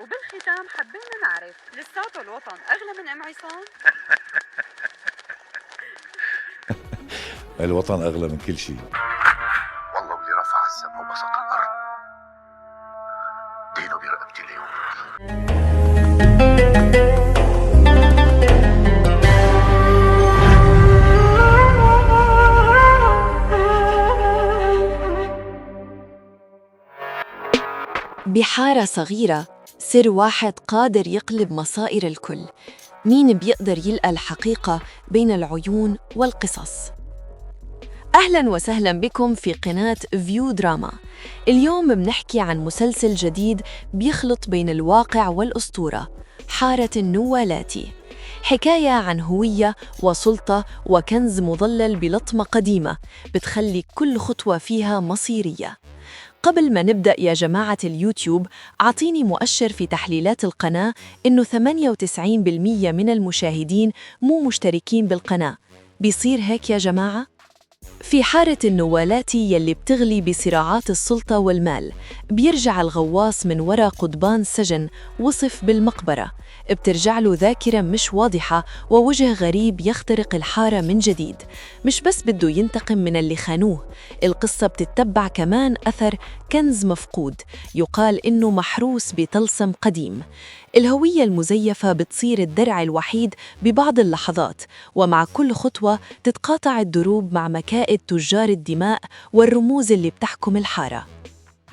وبالختام حبينا نعرف لساته الوطن أغلى من أم عصام؟ الوطن أغلى من كل شيء. والله واللي رفع السماء وبسط الأرض دينه برقبتي اليوم. بحارة صغيرة سر واحد قادر يقلب مصائر الكل. مين بيقدر يلقى الحقيقة بين العيون والقصص؟ أهلاً وسهلاً بكم في قناة فيو دراما. اليوم بنحكي عن مسلسل جديد بيخلط بين الواقع والأسطورة، حارة النوالاتي. حكاية عن هوية وسلطة وكنز مظلل بلطمة قديمة بتخلي كل خطوة فيها مصيرية. قبل ما نبدأ يا جماعة اليوتيوب، أعطيني مؤشر في تحليلات القناة إنه 98% من المشاهدين مو مشتركين بالقناة. بيصير هيك يا جماعة؟ في حارة النوالاتي يلي بتغلي بصراعات السلطة والمال، بيرجع الغواص من وراء قضبان سجن وصف بالمقبرة. بترجع له ذاكرة مش واضحة ووجه غريب يخترق الحارة من جديد. مش بس بده ينتقم من اللي خانوه، القصة بتتبع كمان أثر كنز مفقود يقال إنه محروس بطلسم قديم. الهوية المزيفة بتصير الدرع الوحيد ببعض اللحظات، ومع كل خطوة تتقاطع الدروب مع مكائد تجار الدماء والرموز اللي بتحكم الحارة.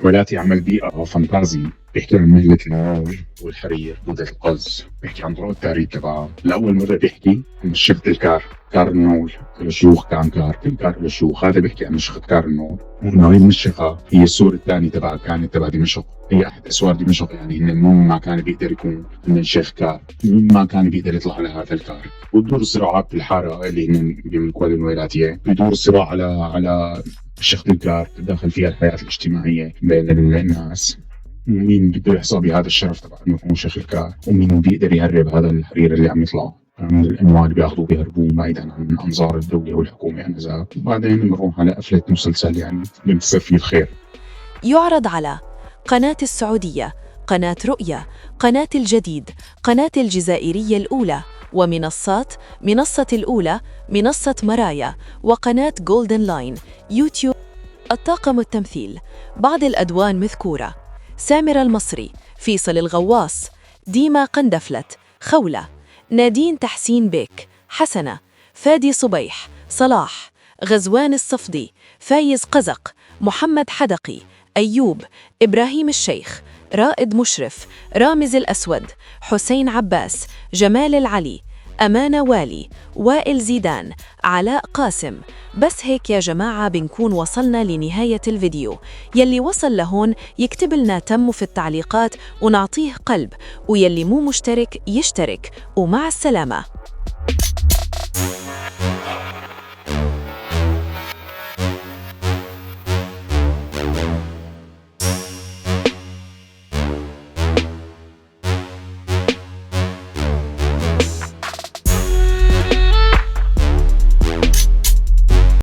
ولاتي عمل بيئة فانتازي، بيحكي عن مهنة العاج والحرير مدة القز، بيحكي عن طرق التهريب تبعها. لأول مرة بيحكي عن الشفت كار النول الشيوخ، كل كار للشيوخ. هذا بيحكي عن نشخة كار النول، وإنه هي المشخة هي السور الثاني كانت تبع دمشق، هي أحد أسوار دمشق. يعني إن مين ما كان بيقدر يكون من شيخ كار، مين ما كان بيقدر يطلع على هذا الكار. وتدور الصراعات بالحارة اللي هن بيملكوها الولاياتية. بيدور الصراع على شخص الكار، تدخل فيها الحياة الاجتماعية بين الناس، مين بده يحظى بهذا الشرف تبع انه يكون شيخ الكار، ومين بيقدر يهرب هذا الحرير اللي عم يطلع من الاموال بياخذوه بيهربوه بعيدا عن انظار الدوله والحكومه انذاك. وبعدين بنروح على قفله مسلسل يعني بنتصير فيه الخير. يعرض على قناة السعودية، قناة رؤية، قناة الجديد، قناة الجزائرية الأولى، ومنصات منصة الأولى، منصة مرايا، وقناة جولدن لاين، يوتيوب. الطاقم التمثيل: بعض الأدوان مذكورة: سامر المصري، فيصل الغواص، ديما قندفلت، خولة، نادين تحسين بيك، حسنة، فادي صبيح، صلاح، غزوان الصفدي، فايز قزق، محمد حدقي، أيوب، إبراهيم الشيخ، رائد مشرف، رامز الأسود، حسين عباس، جمال العلي، أمانة والي، وائل زيدان، علاء قاسم. بس هيك يا جماعة بنكون وصلنا لنهاية الفيديو. يلي وصل لهون يكتب لنا تم في التعليقات ونعطيه قلب، ويلي مو مشترك يشترك. ومع السلامة.